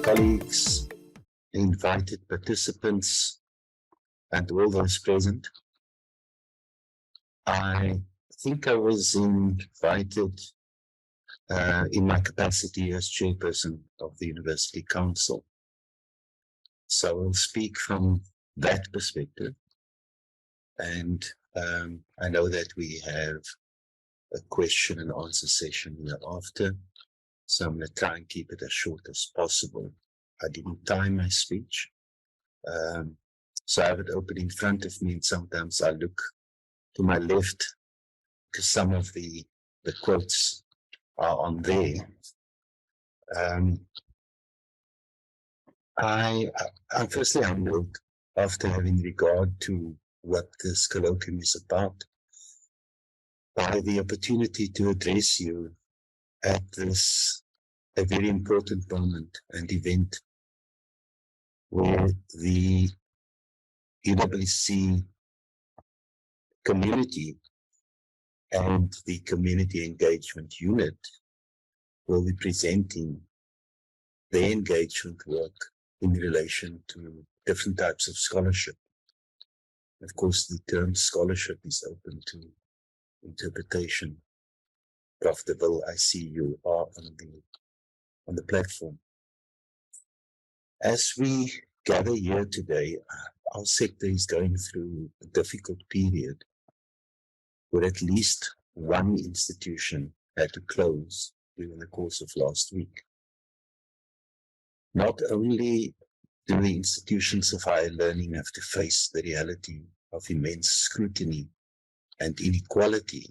colleagues, invited participants, and all those present. I think I was invited in my capacity as chairperson of the University Council. So I'll speak from that perspective. And I know that we have a question and answer session thereafter. So I'm going to try and keep it as short as possible. I didn't time my speech. So I have it open in front of me, and sometimes I look to my left because some of the quotes are on there. Firstly, I'm moved after having regard to what this colloquium is about by the opportunity to address you at this a very important moment and event where the UWC community and the community engagement unit will be presenting their engagement work in relation to different types of scholarship. Of course, the term scholarship is open to interpretation. Prof. Deville, I see you are on the platform. As we gather here today, our sector is going through a difficult period where at least one institution had to close during the course of last week. Not only do the institutions of higher learning have to face the reality of immense scrutiny and inequality,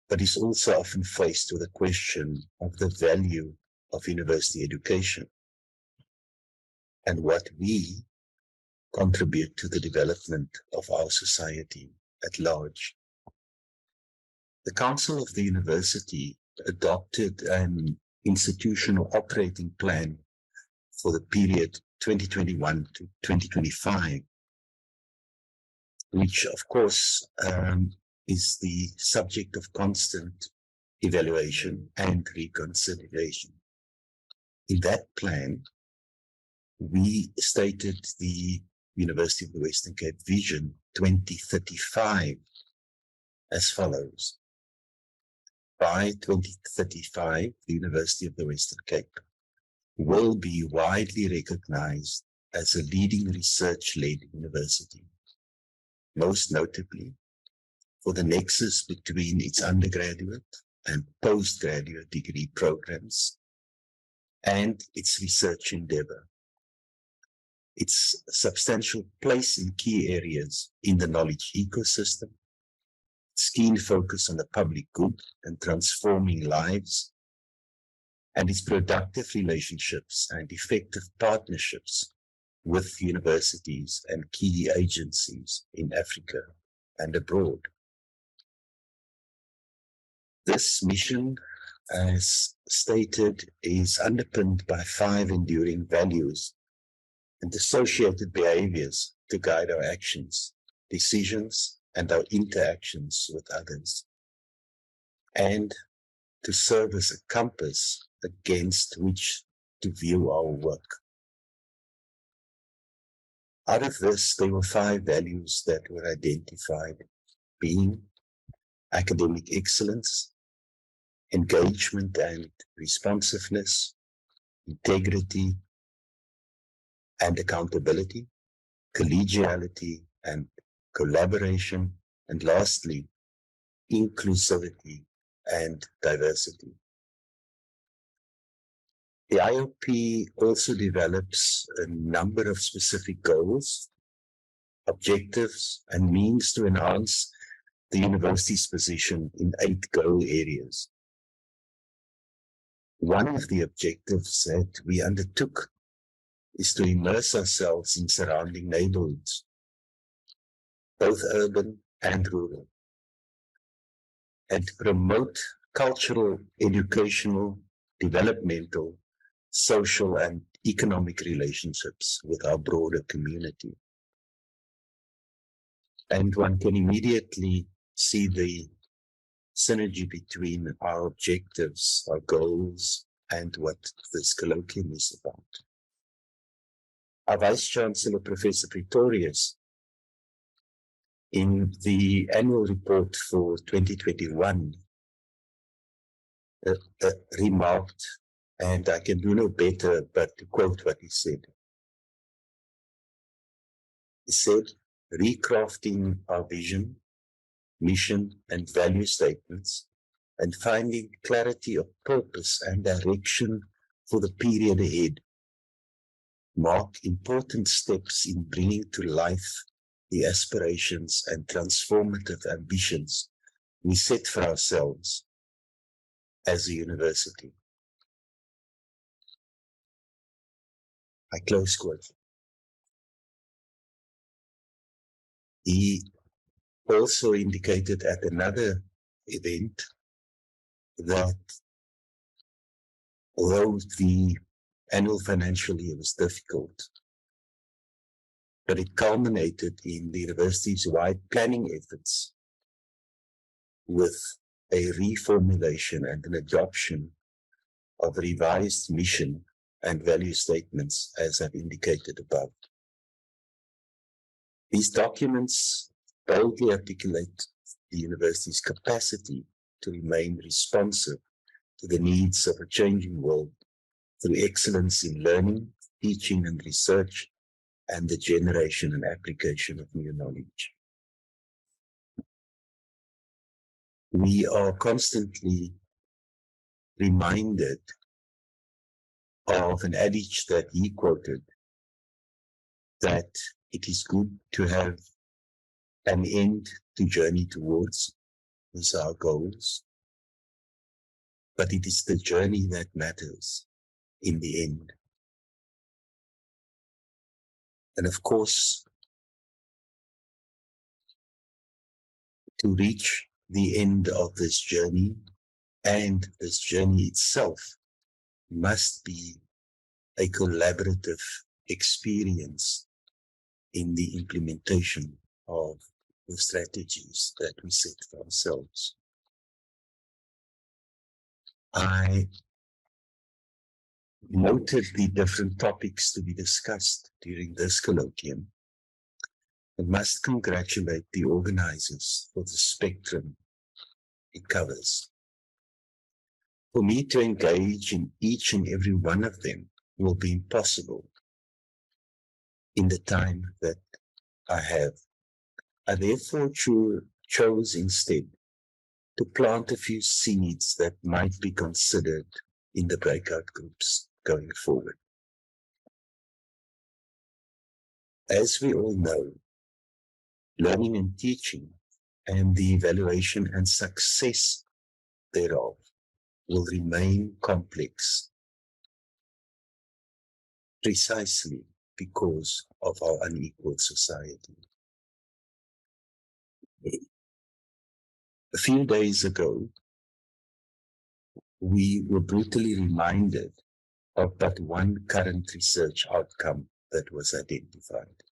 but is also often faced with the question of the value of university education and what we contribute to the development of our society at large. The Council of the University adopted an institutional operating plan for the period 2021 to 2025, which of course is the subject of constant evaluation and reconsideration. In that plan, we stated the University of the Western Cape Vision 2035 as follows. By 2035, the University of the Western Cape will be widely recognized as a leading research-led university, most notably for the nexus between its undergraduate and postgraduate degree programs and its research endeavor, its substantial place in key areas in the knowledge ecosystem, its keen focus on the public good and transforming lives, and its productive relationships and effective partnerships with universities and key agencies in Africa and abroad. This mission, as stated, is underpinned by 5 enduring values and associated behaviors to guide our actions, decisions, and our interactions with others, and to serve as a compass against which to view our work. Out of this, there were 5 values that were identified, being academic excellence, engagement and responsiveness, integrity and accountability, collegiality and collaboration, and lastly, inclusivity and diversity. The IOP also develops a number of specific goals, objectives, and means to enhance the university's position in 8 goal areas. One of the objectives that we undertook is to immerse ourselves in surrounding neighborhoods, both urban and rural, and to promote cultural, educational, developmental, social, and economic relationships with our broader community. And one can immediately see the synergy between our objectives, our goals, and what this colloquium is about. Our Vice-Chancellor, Professor Pretorius, in the annual report for 2021, remarked, and I can do no better but to quote what he said. He said, recrafting our vision, mission, and value statements, and finding clarity of purpose and direction for the period ahead mark important steps in bringing to life the aspirations and transformative ambitions we set for ourselves as a university. I close quote. He also indicated at another event that although the annual financial year was difficult, but it culminated in the university's wide planning efforts with a reformulation and an adoption of revised mission and value statements, as I've indicated above. These documents boldly articulate the university's capacity to remain responsive to the needs of a changing world through excellence in learning, teaching, and research, and the generation and application of new knowledge. We are constantly reminded of an adage that he quoted, that it is good to have an end to journey towards with our goals, but it is the journey that matters in the end. And of course, to reach the end of this journey, and this journey itself must be a collaborative experience in the implementation of the strategies that we set for ourselves. I noted the different topics to be discussed during this colloquium and must congratulate the organizers for the spectrum it covers. For me to engage in each and every one of them will be impossible in the time that I have. I therefore chose instead to plant a few seeds that might be considered in the breakout groups going forward. As we all know, learning and teaching and the evaluation and success thereof will remain complex precisely because of our unequal society. A few days ago, we were brutally reminded of but one current research outcome that was identified.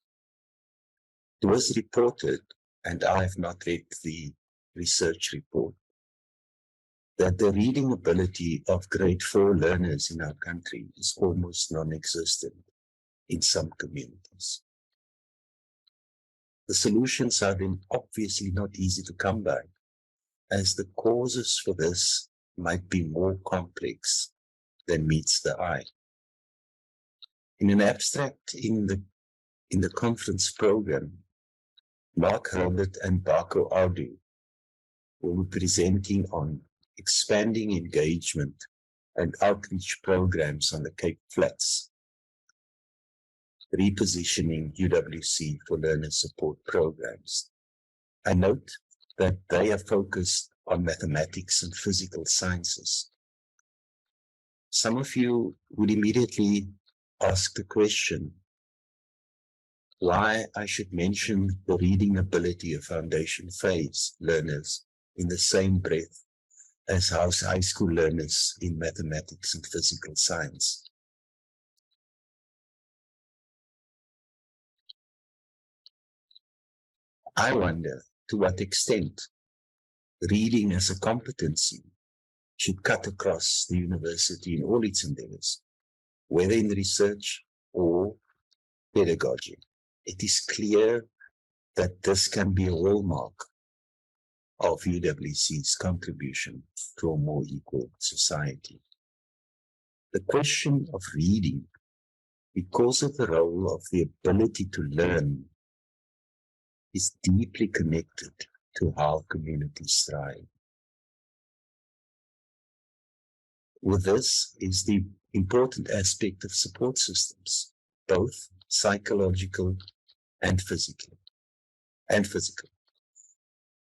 It was reported, and I have not read the research report, that the reading ability of grade 4 learners in our country is almost non-existent in some communities. The solutions are then obviously not easy to come by, as the causes for this might be more complex than meets the eye. In an abstract in the conference program, Mark Herbert and Bako Audu will be presenting on expanding engagement and outreach programs on the Cape Flats, repositioning UWC for learner support programs. I note that they are focused on mathematics and physical sciences. Some of you would immediately ask the question why I should mention the reading ability of foundation phase learners in the same breath as high school learners in mathematics and physical science. I wonder to what extent reading as a competency should cut across the university in all its endeavors, whether in research or pedagogy. It is clear that this can be a hallmark of UWC's contribution to a more equal society. The question of reading, because of the role of the ability to learn, is deeply connected to how communities thrive. With this is the important aspect of support systems, both psychological and physical.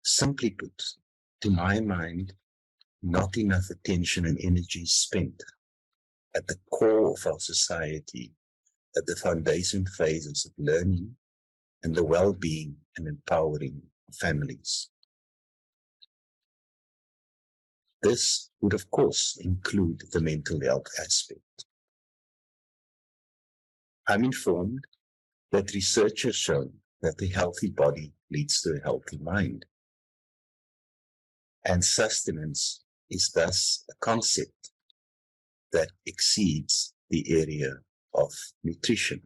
Simply put, to my mind, not enough attention and energy is spent at the core of our society, at the foundation phases of learning and the well-being and empowering of families. This would, of course, include the mental health aspect. I'm informed that research has shown that a healthy body leads to a healthy mind. And sustenance is thus a concept that exceeds the area of nutrition.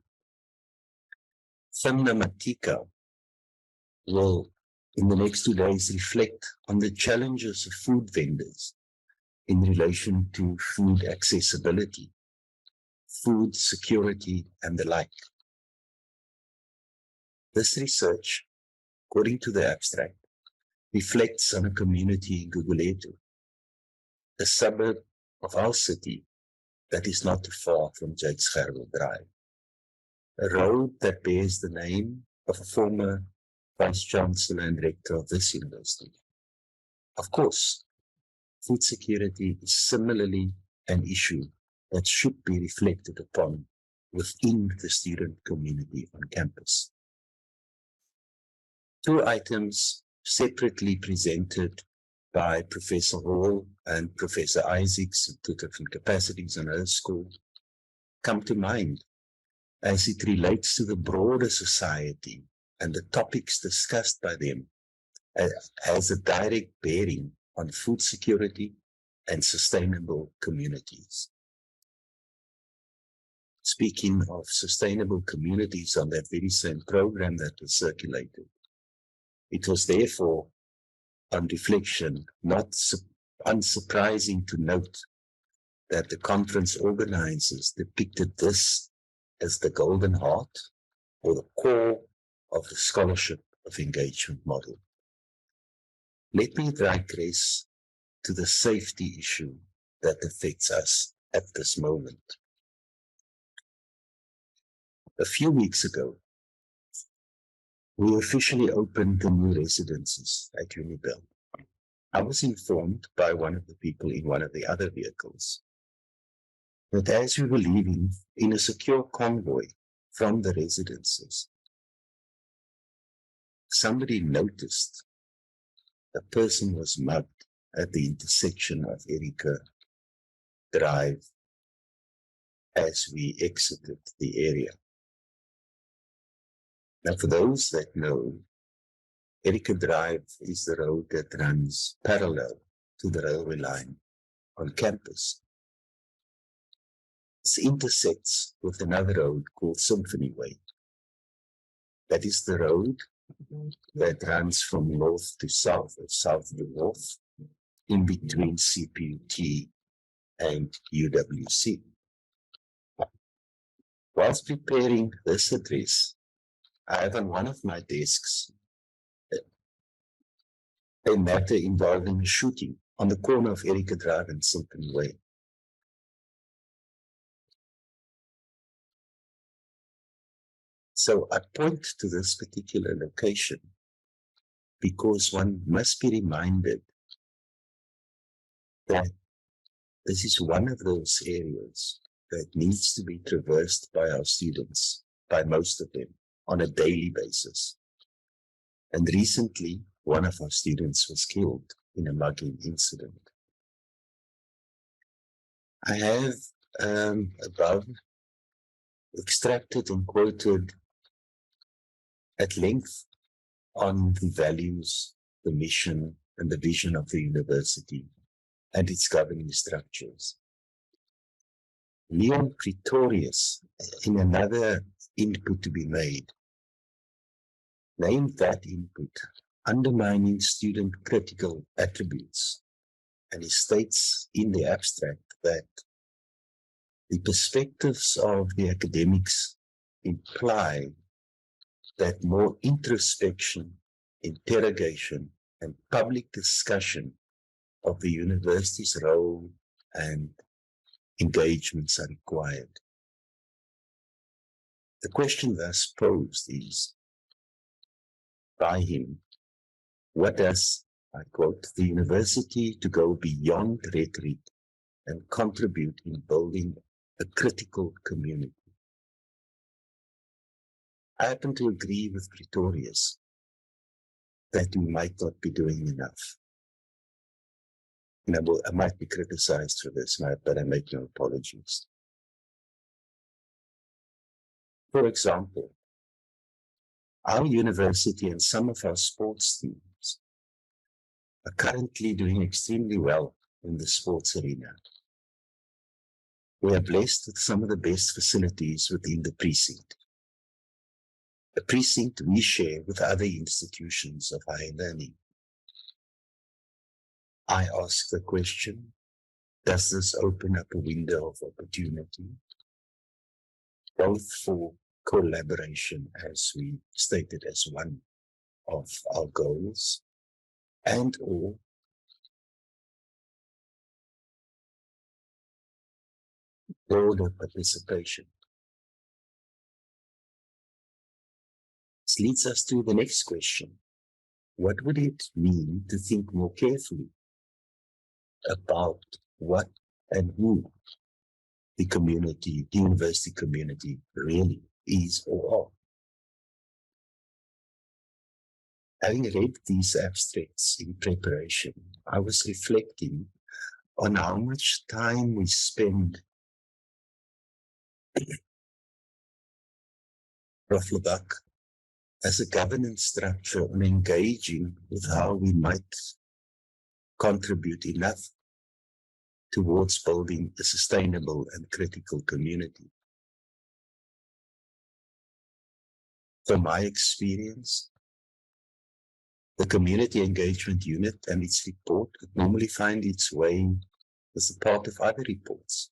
Thumna Matika will, in the next 2 days, reflect on the challenges of food vendors in relation to food accessibility, food security, and the like. This research, according to the abstract, reflects on a community in Guguletu, a suburb of our city that is not too far from Judge Gerwel Drive, a road that bears the name of a former Vice-Chancellor and Rector of this university. Of course, food security is similarly an issue that should be reflected upon within the student community on campus. 2 items separately presented by Professor Hall and Professor Isaacs in 2 different capacities in our school come to mind as it relates to the broader society and the topics discussed by them has a direct bearing on food security and sustainable communities. Speaking of sustainable communities on that very same program that was circulated, it was therefore, on reflection, not unsurprising to note that the conference organizers depicted this as the golden heart or the core of the scholarship of engagement model. Let me digress to the safety issue that affects us at this moment. A few weeks ago, we officially opened the new residences at Unibel. I was informed by one of the people in one of the other vehicles that as we were leaving in a secure convoy from the residences, somebody noticed a person was mugged at the intersection of Erika Drive as we exited the area. Now, for those that know, Erika Drive is the road that runs parallel to the railway line on campus. This intersects with another road called Symphony Way. That is the road that runs from north to south or south to north in between CPUT and UWC. Whilst preparing this address, I have on one of my desks a matter involving a shooting on the corner of Erika Drive and Symphony Way. So I point to this particular location because one must be reminded that this is one of those areas that needs to be traversed by our students, by most of them, on a daily basis. And recently, one of our students was killed in a mugging incident. I have above extracted and quoted at length on the values, the mission, and the vision of the university and its governing structures. Leon Pretorius, in another input to be made, named that input undermining student critical attributes, and he states in the abstract that the perspectives of the academics imply that more introspection, interrogation, and public discussion of the university's role and engagements are required. The question thus posed is, by him, what does, I quote, the university to go beyond rhetoric and contribute in building a critical community? I happen to agree with Pretorius that we might not be doing enough. And I might be criticized for this, but I make no apologies. For example, our university and some of our sports teams are currently doing extremely well in the sports arena. We are blessed with some of the best facilities within the precinct. A precinct we share with other institutions of higher learning. I ask the question, does this open up a window of opportunity, both for collaboration, as we stated as one of our goals, and or broader participation? This leads us to the next question. What would it mean to think more carefully about what and who the community, the university community really is or are? Having read these abstracts in preparation, I was reflecting on how much time we spend, Prof. Lebak, as a governance structure on engaging with how we might contribute enough towards building a sustainable and critical community. From my experience, the Community Engagement Unit and its report could normally find its way as a part of other reports,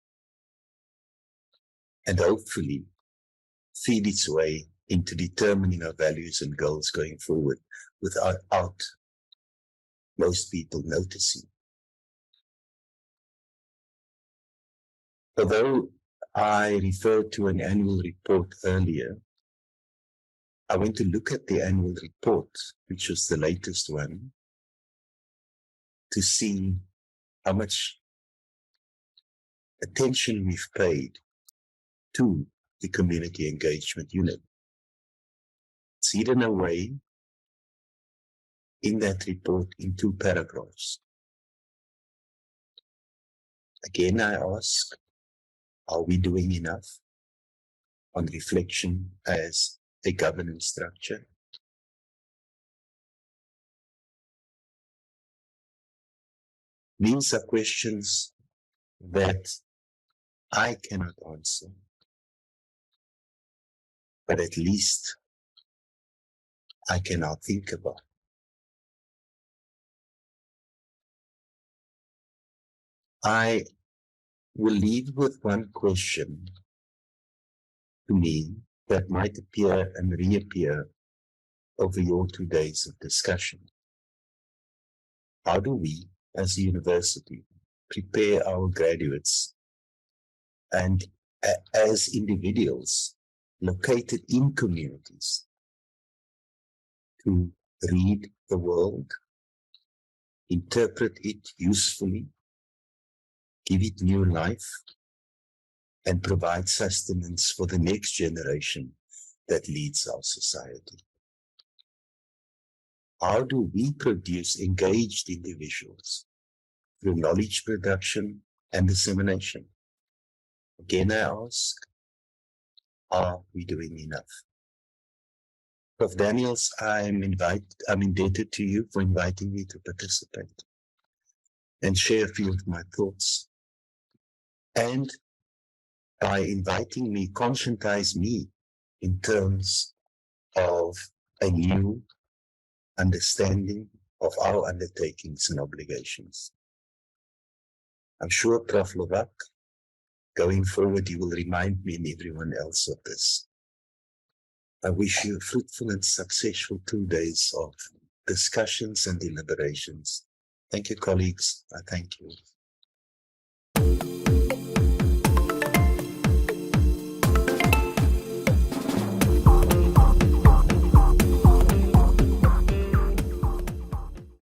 and hopefully feed its way into determining our values and goals going forward without most people noticing. Although I referred to an annual report earlier, I went to look at the annual report, which was the latest one, to see how much attention we've paid to the Community Engagement Unit. It's hidden away in that report in 2 paragraphs. Again, I ask, are we doing enough on reflection as a governance structure? These are questions that I cannot answer, but at least I cannot think about. I will leave with one question to me that might appear and reappear over your 2 days of discussion. How do we, as a university, prepare our graduates and as individuals located in communities to read the world, interpret it usefully, give it new life, and provide sustenance for the next generation that leads our society? How do we produce engaged individuals through knowledge production and dissemination? Again, I ask, are we doing enough? Prof. Daniels, I'm indebted to you for inviting me to participate. and share a few of my thoughts. And by inviting me, conscientize me in terms of a new understanding of our undertakings and obligations. I'm sure, Prof. Lovak, going forward, you will remind me and everyone else of this. I wish you a fruitful and successful 2 days of discussions and deliberations. Thank you, colleagues. I thank you.